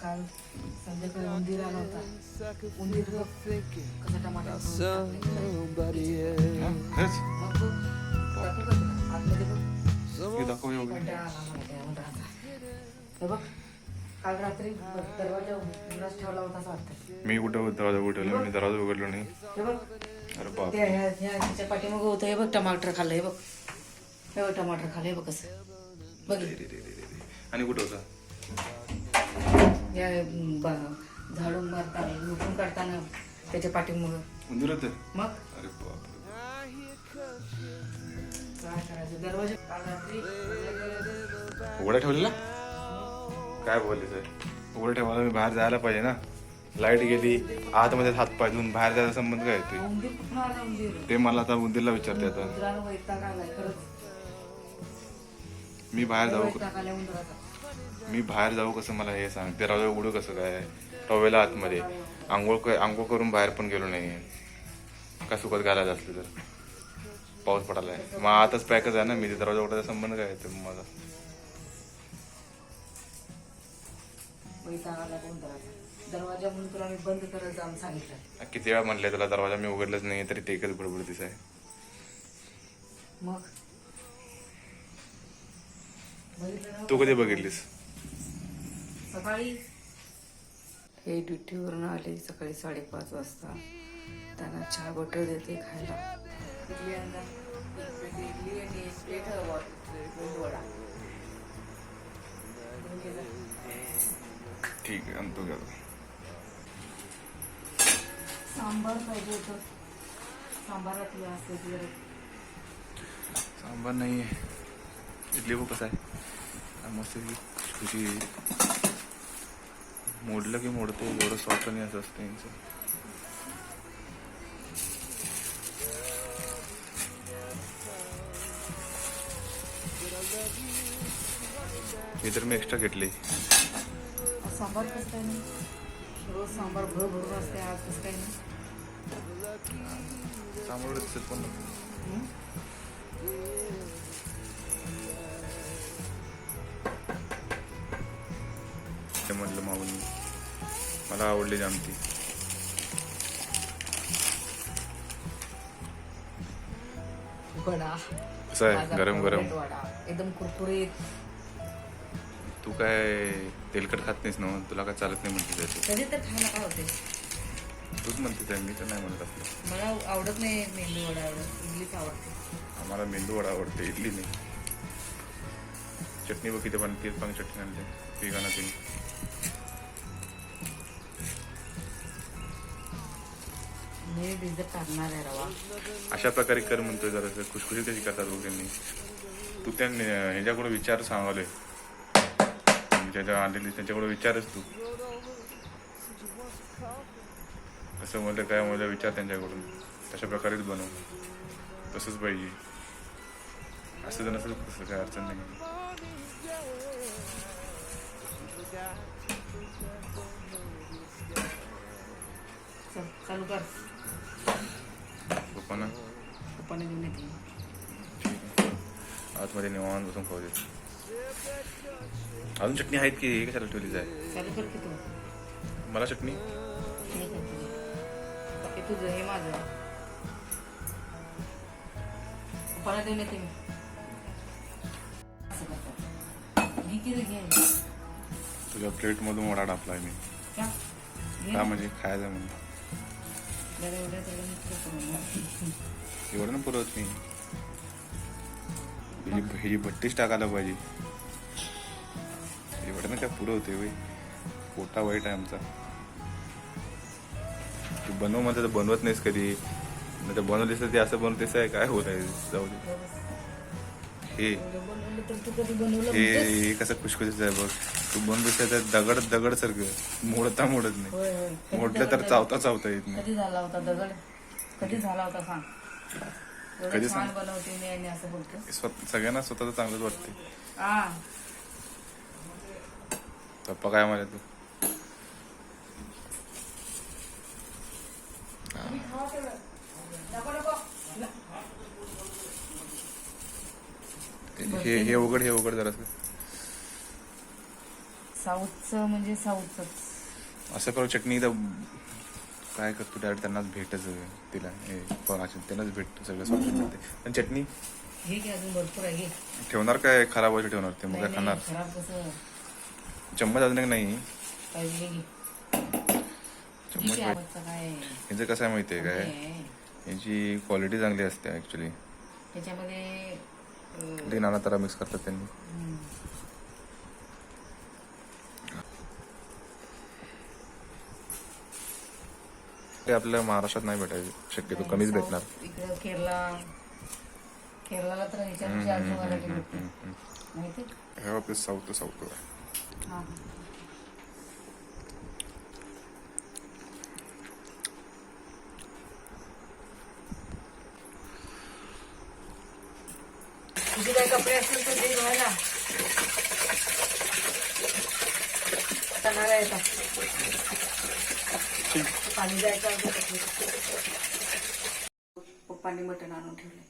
काल संध्याकाळी उंदीर आला होता. उंदीर कसा टमाटा बघ. काल रात्री दरवाजा उघडाच ठेवला होता असं वाटतं. मी कुठं दरवाजा उघडला? मी दरवाजा उघडलो नाही. हे बघ अरे बाप, ह्याच्या पाठीमागं होतं. हे बघ टमाटर खाल्लं. हे बघ, हे बघ टमाटर खाल्लं. हे बघ कसं बघ. आणि कुठं होता? झाडून मारताना लुटून काढताना त्याच्या पाठीमागं उंदीर होतं. मग अरे बाप, काय करायचं? दरवाजा काल रात्री उघडा ठेवलेला? काय बोलले सर? उघडा ठेवायला मी बाहेर जायला पाहिजे ना. लाईट गेली, आतमध्ये हात पाय धुवून बाहेर जायचा संबंध काय येतोय? उंदीर कुठं आला? उंदीर ते मला आता उंदीरला विचारते. आता उंदरानं वैताग आलाय खरंच. मी बाहेर जाऊ? वैताग आलाय उंदराचा. मी बाहेर जाऊ कसं मला हे सांग. ते दरवाजा उघडू कसं काय? टॉवेला आतमध्ये आंघोळ करून बाहेर पण गेलो नाही. का सुकत घालायचं असलं तर पाऊस पडायलाय मग आताच पॅकच आहे ना. मी ते दरवाजा उघडायचा संबंध काय येतो माझा? वैताग आलाय उंदराचा. दरवाजा म्हणून तुला मी बंद करत जाऊन सांगितलं. किती वेळा म्हणले तुला दरवाजा मी उघडलंच नाही तरी ते एकच बडबडतीस आहे. मग तू कधी बघितलीस? सकाळी हे ड्युटीवरून आले सकाळी 5:30 वाजता. त्यांना चहा बटर देते खायला. इडली आणला, इडली आणि एक प्लेट वडा. ठीक आहे, आणतो घ्या. सांबार पाहिजे होतं. सांबारात हे असते जरा. सांबार नाही आहे. इडली बघ कसं आहे मस्त खुशी. मोडलं की मोडते एवढं सॉफ्ट नाही असं असतं यांचं. हे तर मी एक्स्ट्रा घेतले. सांबार कसं काय नाही? रोज सांबार भरून असते. आज कसं काय नाही? सांबार दिसत पण ते म्हणलं माऊनी मला आवडली जामती. वडा कसं आहे गरम गरम? वडा एकदम कुरकुरीत. तू काय तेलकट खात नाहीस ना? तुला काय चालत नाही म्हणते त्याची? कधी तर खायला काय होते? तूच म्हणते मी तर नाही म्हणत. आपलं मला आवडत नाही मेंदू वडा. इडलीच आवडते. आम्हाला मेंदू वडा आवडते, इडली नाही. चटणी बघ किती पण तेच पण चटणी आणते तिघांना तिने. मी भिजत टाकणार आहे रवा. अशा प्रकारे कर म्हणतोय. जरा खुशखुशी कशी करतात बघ त्यांनी. तू त्या ह्याच्याकडून विचार सांगावले. ज्याच्या आणलेली त्यांच्याकडून विचारच तू. असं म्हणलं काय मला विचार त्यांच्याकडून. तशा प्रकारेच बनव. तसंच पाहिजे. असं जर नसेल तसं काय अडचण नाही. चालू कर. पप्पांना पप्पाने घेऊन येते. आतमध्ये निवांत बसून खाऊ देत. अजून चटणी आहेत की हे कशाला ठेवलीच आहे? चालू कर की तू. मला चटणी हे तुझं हे माझं. पप्पाला देऊन येते मी. असं करतात. घे की रे घे. तुझ्या प्लेटमधून वडा टाकलाय मी. का? का म्हणजे खायचं म्हणून. एवढं ना पुरवत नाही. ही भट्टीच टाकायला पाहिजे. एवढं ना काय पुरवते वय. पोटा वाईट आहे आमचा. तू बनव म्हणते तर बनवत नाहीस कधी. नाही तर बनवलीस तर ते असं बनवतेस आहे. काय होत आहे? जाऊ दे. हे कसं खुशखुशीच आहे बघ. तू बनवतेस तर दगड सारखं मोडता मोडत नाही. मोडलं तर चावता येत नाही. कधी झाला होता दगड? कधी झाला होता सांग? कधी छान बनवते मी आणि असं बोलतो. सगळ्यांना स्वतःच चांगलंच वाटते. हा पप्पा काय म्हणत तू? हे उघड जरा. साऊथचं म्हणजे साऊथच. असं करू चटणी एकदा काय करतो डायरेक्ट त्यांनाच भेटच तिला त्यांनाच भेटतो सगळं सॉल्ट मिळते. पण चटणी हे की अजून भरपूर आहे. ठेवणार काय खराब व्हायचं ठेवणार ते मग काय खाणार. खराब कसं चम्मच अजून एक नाही पाहिजे की चम्मच काय यांचं कसं आहे माहिती आहे काय यांची क्वालिटी चांगली असते ऍक्च्युली. त्याच्यामध्ये नाना तरा मिक्स करतात त्यांनी. ते आपल्या महाराष्ट्रात नाही भेटायचे शक्यतो कमीच भेटणार. इकडं केरळाला तर ह्याच्यापेक्षा अजून व्हरायटी भेटते माहिती. हे आपलं साऊथ हां तुझे काय कपडे असतील तर ते धुवायला टणाला येतात. पाणी जायचं पप्पांनी मटण आणून ठेवले.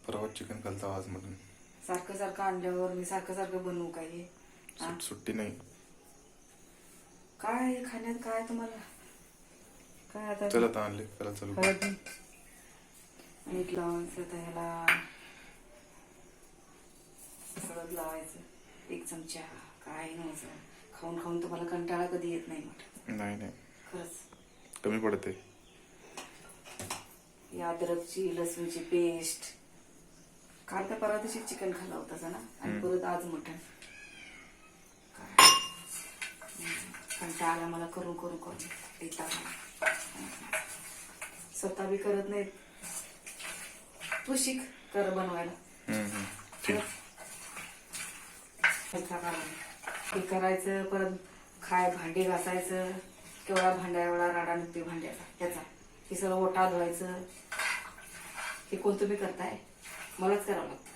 परवा चिकन खालता आज मटन. सारखं सारखं आणल्यावर मी सारखं बनवू काय हे? सुट्टी नाही काय खाण्यात काय तुम्हाला काय आता. चल आता आणले चला चालू. मीठ लावायचं तर ह्याला हळद लावायचं 1 चमचा. काय नव्हतं खाऊन खाऊन तुम्हाला कंटाळा कधी येत नाही मटण. नाही खरंच कमी पडते. अद्रकची लसूणची पेस्ट. काल तर परवा दिवशी चिकन खाल्ला होता ना आणि परत आज मटण. कंटाळा मला करून करून करून येतात. स्वतः बी करत नाहीत. तू शिक कर बनवायला. हे करायचं परत खाय भांडी घासायचं. केवढा भांड्या एवढा राडा निघते भांड्याचा त्याचा. हे सगळं ओटा धुवायचं. हे कोण तुम्ही करताय मलाच करावं लागतं.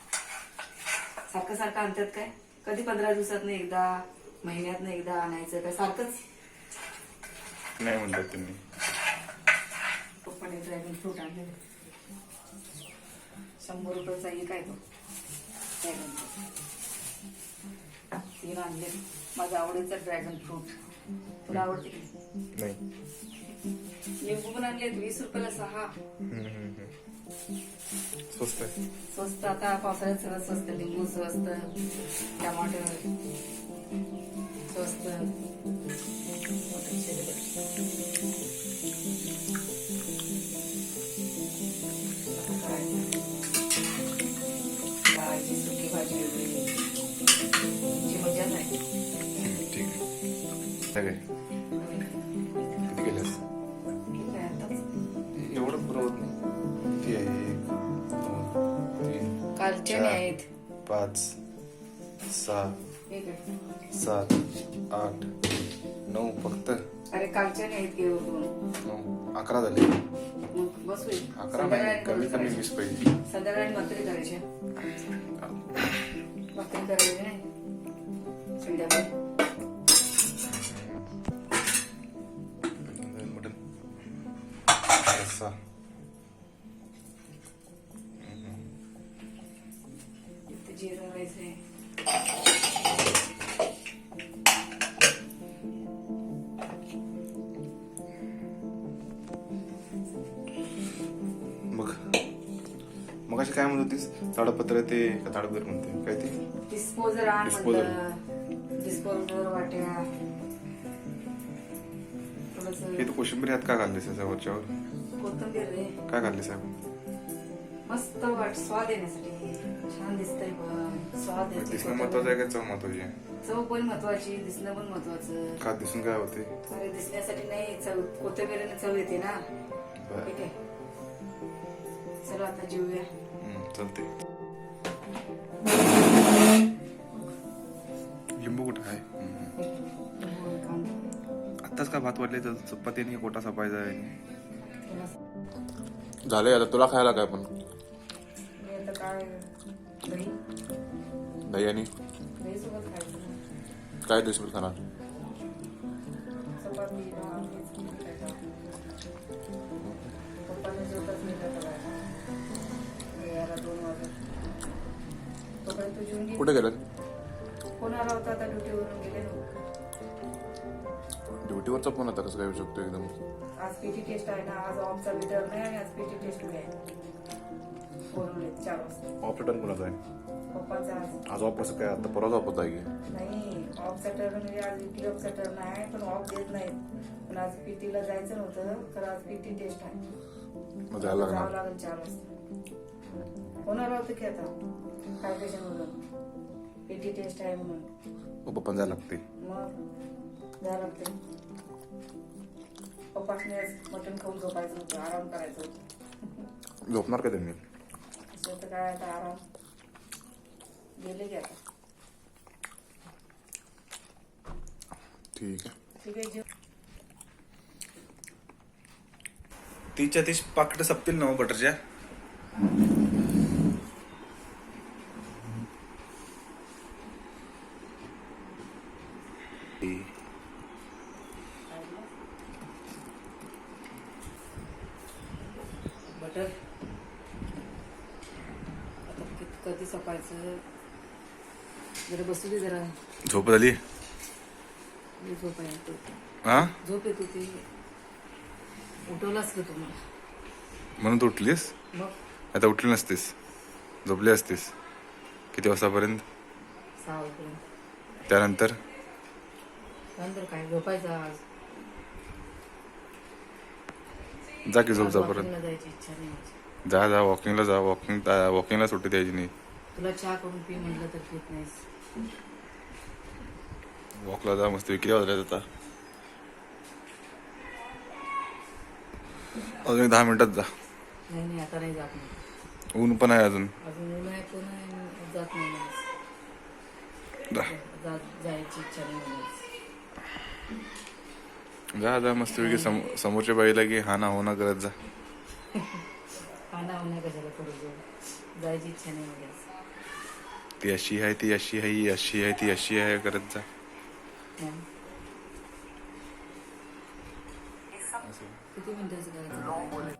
सारखं सारखं आणतात काय. कधी 15 दिवसातनं एकदा महिन्यातनं एकदा आणायचं काय सारखंच नाही म्हणतात तुम्ही. पप्पाने ड्रॅगन फ्रूट आणले 100 रुपयाचा एक आहे तो ड्रॅगन फ्रूट. 3 आणले. माझा आवडीचा ड्रॅगन फ्रूट. तुला आवडते की नाही. लिंबू पण आणले 20 रुपयाला 6. स्वस्त आहे. स्वस्त आता पावसाळ्यात सगळं स्वस्त. लिंबू स्वस्त. टमाटर स्वस्त. डाळाची सुकी भाजी वेगळी. मजा नाही. ठीक आहे किती केल्यास. एवढं पुरं होत नाही. ती आहे 1 2 3 कालचे आहेत 5 6 7 8 9 फक्त. अरे कालचे आहेत की 9 11 झाले. बस होईल. 11 नाही कमी कमी 20 पाहिजे. संध्याकाळी भाकरी करायची. भाकरी करायची नाही संध्याकाळी. मटन रस्सा. जिरा राईस आहे. मग काय म्हणत होतीस. ताडपत्र ते ताडपत्र म्हणते काय ते डिस्पोजर आण म्हणलं. डिस्पोजर वाट्या. हे तू कोशिंबीर यात का घाललीस वरच्यावर. कोथिंबीर रे. काय घालली साहेब. मस्त स्वाद येण्यासाठी. छान दिसतंय पण स्वाद येतो. दिसणं महत्वाचं आहे का चव महत्वाची आहे. चव पण महत्वाची दिसणं पण महत्वाचं. का दिसून काय होते. अरे दिसण्यासाठी नाही चव. कोथिंबीरीने चव येते ना. ठीक आहे चला आता जेवूया. चालते. लिंबू कुठं आहे. आत्ताच का भात वाढले तर चपातीने कोटा सपायचा आहे. झालंय आता तुला खायला काय पण. दही आणि काय दुसरं खाणार. कुठे गेलात. कोण ड्युटीवरून गेले ना. ड्युटीवरचा फोन आता कसं काय येऊ शकतो एकदम? आज पीटी टेस्ट आहे ना, आज ऑफचा लिटर नाही आणि आज पीटी टेस्ट आहे. बोलवले 4 वाजता. ऑफ टर्न कोणाचा आहे? पप्पाचा आज आज ऑफ कसं काय? आता परवाच ऑफ होता की नाही. ऑफचा टर्न म्हणजे आज वीकली ऑफचा टर्न आहे, पण ऑफ देत नाहीत. पण आज पीटीला जायचं नव्हतं, तर आज पीटी टेस्ट आहे. मग जायला जावं लागणार. लागेल 4 वाजता. होणार होतं की आता काय पेशंट पीटी टेस्ट आहे म्हणून मग पप्पा जायला लागते. मग जायला लागते. पप्पाने आज मटण खाऊन झोपायचं होतं, आराम करायचं होतं. झोपणार का त्यांनी? असं तर काय आता आराम गेले की आता. ठीक आहे. ठीक आहे जेव. 30 पाकिट संपतील ना बटरच्या? बटर आता कधी सकाळचं जरा बसू दे जरा. झोप झाली? झोप येते. हा झोप येत होती. उठवलाच का तुम्हाला? म्हणून तू उठलीस? मग आता उठली नसतीस, झोपली असतीस. किती वाजतापर्यंत? 6 वाजेपर्यंत. त्यानंतर नंतर काय झोपायचं आज. जा की झोप आज जापर्यंत. walking ला जायची इच्छा नाही माझी. जा वॉकिंगला जा. वॉकिंगला सुट्टी द्यायची नाही. तुला चहा करून पी म्हटलं तर पीत नाहीस. वॉकला जा मस्त. किती वाजले आता? अजून 10 मिनिटात जा. नाही नाही आता नाही जात नाही. ऊन पण आहे अजून. अजून ऊन आहे पण आहे, जात नाही आज. जा जायची इच्छा नाही म्हणायची. जा मस्त की समोरच्या बाईला की हा ना हो ना करत जा. खाना होण्या कशाला करू जाऊ. जायची इच्छा नाही म्हणायची. ती अशी आहे, ती अशी आहे, ही अशी आहे, ती अशी आहे करत जा. किती मिनिटाचं करायचं?